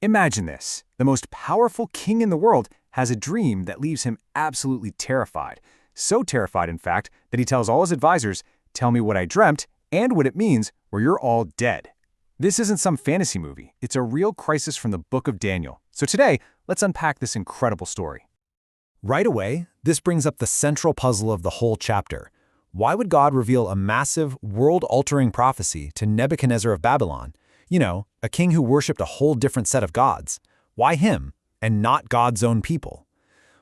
Imagine this. The most powerful king in the world has a dream that leaves him absolutely terrified. So terrified, in fact, that he tells all his advisors, "Tell me what I dreamt and what it means, or you're all dead." This isn't some fantasy movie. It's a real crisis from the book of Daniel. So today, let's unpack this incredible story. Right away, this brings up the central puzzle of the whole chapter. Why would God reveal a massive, world-altering prophecy to Nebuchadnezzar of Babylon? You know, a king who worshipped a whole different set of gods. Why him, and not God's own people?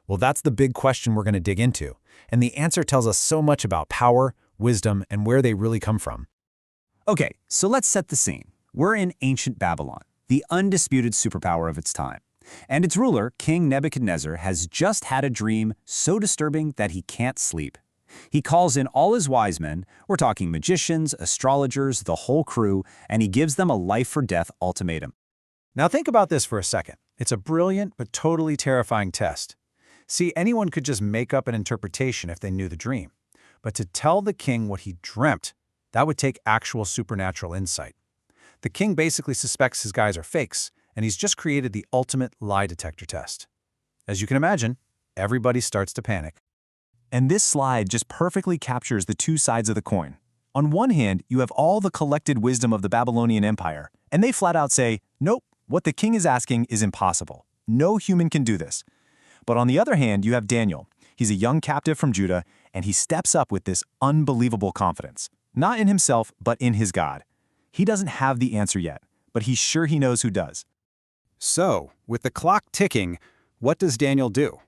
Well, that's the big question we're going to dig into, and the answer tells us so much about power, wisdom, and where they really come from. Okay, so let's set the scene. We're in ancient Babylon, the undisputed superpower of its time. And its ruler, King Nebuchadnezzar, has just had a dream so disturbing that he can't sleep. He calls in all his wise men, we're talking magicians, astrologers, the whole crew, and he gives them a life-or-death ultimatum. Now think about this for a second. It's a brilliant but totally terrifying test. See, anyone could just make up an interpretation if they knew the dream. But to tell the king what he dreamt, that would take actual supernatural insight. The king basically suspects his guys are fakes, and he's just created the ultimate lie detector test. As you can imagine, everybody starts to panic. And this slide just perfectly captures the two sides of the coin. On one hand, you have all the collected wisdom of the Babylonian Empire, and they flat out say, nope, what the king is asking is impossible. No human can do this. But on the other hand, you have Daniel. He's a young captive from Judah, and he steps up with this unbelievable confidence. Not in himself, but in his God. He doesn't have the answer yet, but he's sure he knows who does. So, with the clock ticking, what does Daniel do?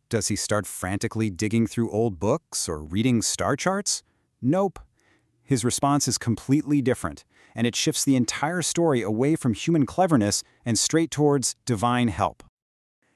Does he start frantically digging through old books or reading star charts? Nope. His response is completely different, and it shifts the entire story away from human cleverness and straight towards divine help.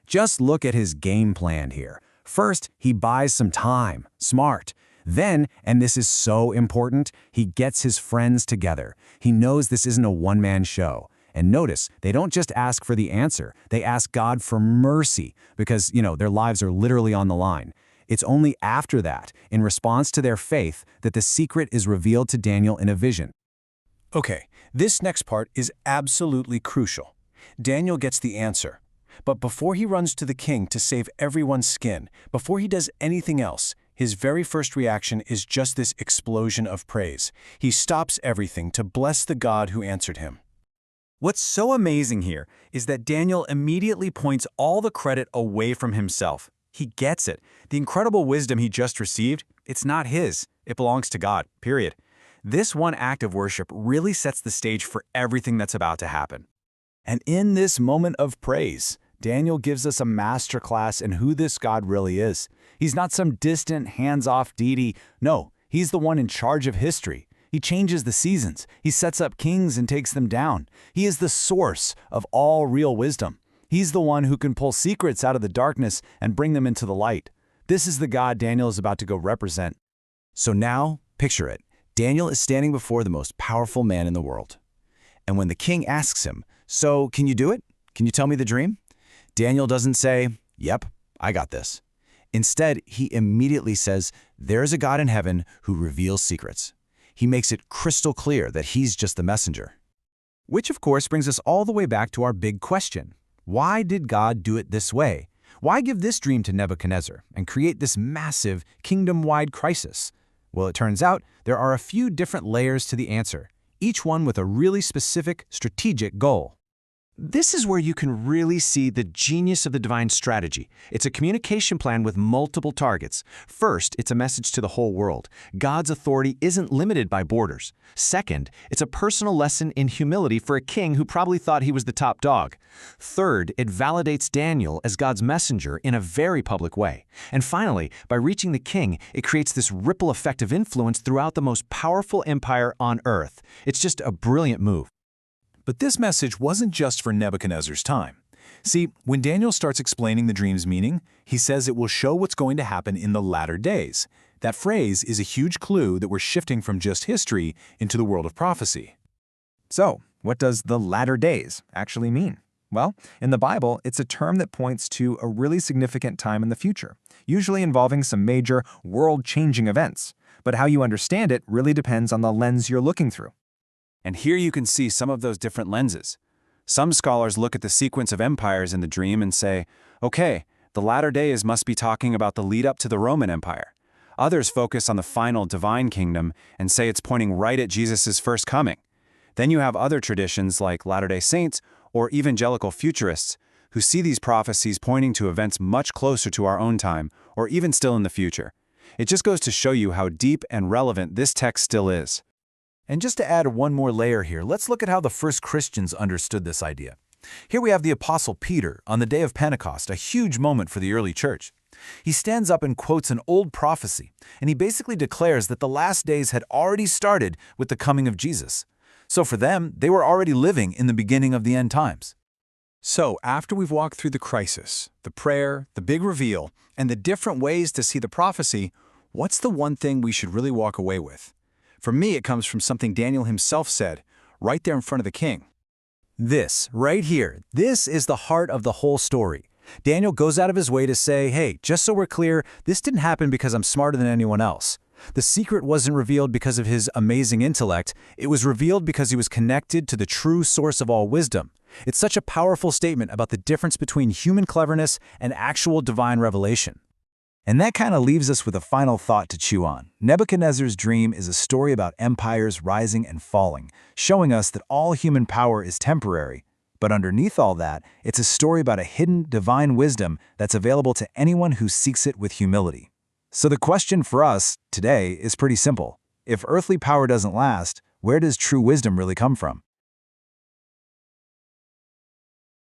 Just look at his game plan here. First, he buys some time, smart. Then, and this is so important, he gets his friends together. He knows this isn't a one-man show. And notice, they don't just ask for the answer, they ask God for mercy because, their lives are literally on the line. It's only after that, in response to their faith, that the secret is revealed to Daniel in a vision. Okay, this next part is absolutely crucial. Daniel gets the answer. But before he runs to the king to save everyone's skin, before he does anything else, his very first reaction is just this explosion of praise. He stops everything to bless the God who answered him. What's so amazing here is that Daniel immediately points all the credit away from himself. He gets it. The incredible wisdom he just received, it's not his. It belongs to God, period. This one act of worship really sets the stage for everything that's about to happen. And in this moment of praise, Daniel gives us a masterclass in who this God really is. He's not some distant, hands-off deity. No, he's the one in charge of history. He changes the seasons. He sets up kings and takes them down. He is the source of all real wisdom. He's the one who can pull secrets out of the darkness and bring them into the light. This is the God Daniel is about to go represent. So now, picture it. Daniel is standing before the most powerful man in the world. And when the king asks him, "So, can you do it? Can you tell me the dream?" Daniel doesn't say, "Yep, I got this." Instead, he immediately says, "There's a God in heaven who reveals secrets." He makes it crystal clear that he's just the messenger. Which, of course, brings us all the way back to our big question. Why did God do it this way? Why give this dream to Nebuchadnezzar and create this massive, kingdom-wide crisis? Well, it turns out there are a few different layers to the answer, each one with a really specific, strategic goal. This is where you can really see the genius of the divine strategy. It's a communication plan with multiple targets. First, it's a message to the whole world. God's authority isn't limited by borders. Second, it's a personal lesson in humility for a king who probably thought he was the top dog. Third, it validates Daniel as God's messenger in a very public way. And finally, by reaching the king, it creates this ripple effect of influence throughout the most powerful empire on earth. It's just a brilliant move. But this message wasn't just for Nebuchadnezzar's time. See, when Daniel starts explaining the dream's meaning, he says it will show what's going to happen in the latter days. That phrase is a huge clue that we're shifting from just history into the world of prophecy. So, what does the latter days actually mean? Well, in the Bible, it's a term that points to a really significant time in the future, usually involving some major world-changing events. But how you understand it really depends on the lens you're looking through. And here you can see some of those different lenses. Some scholars look at the sequence of empires in the dream and say, okay, the latter days must be talking about the lead up to the Roman Empire. Others focus on the final divine kingdom and say it's pointing right at Jesus' first coming. Then you have other traditions like Latter-day Saints or evangelical futurists who see these prophecies pointing to events much closer to our own time or even still in the future. It just goes to show you how deep and relevant this text still is. And just to add one more layer here, let's look at how the first Christians understood this idea. Here we have the Apostle Peter on the day of Pentecost, a huge moment for the early church. He stands up and quotes an old prophecy, and he basically declares that the last days had already started with the coming of Jesus. So for them, they were already living in the beginning of the end times. So, after we've walked through the crisis, the prayer, the big reveal, and the different ways to see the prophecy, what's the one thing we should really walk away with? For me, it comes from something Daniel himself said, right there in front of the king. This, right here, this is the heart of the whole story. Daniel goes out of his way to say, hey, just so we're clear, this didn't happen because I'm smarter than anyone else. The secret wasn't revealed because of his amazing intellect. It was revealed because he was connected to the true source of all wisdom. It's such a powerful statement about the difference between human cleverness and actual divine revelation. And that kind of leaves us with a final thought to chew on. Nebuchadnezzar's dream is a story about empires rising and falling, showing us that all human power is temporary. But underneath all that, it's a story about a hidden divine wisdom that's available to anyone who seeks it with humility. So the question for us today is pretty simple. If earthly power doesn't last, where does true wisdom really come from?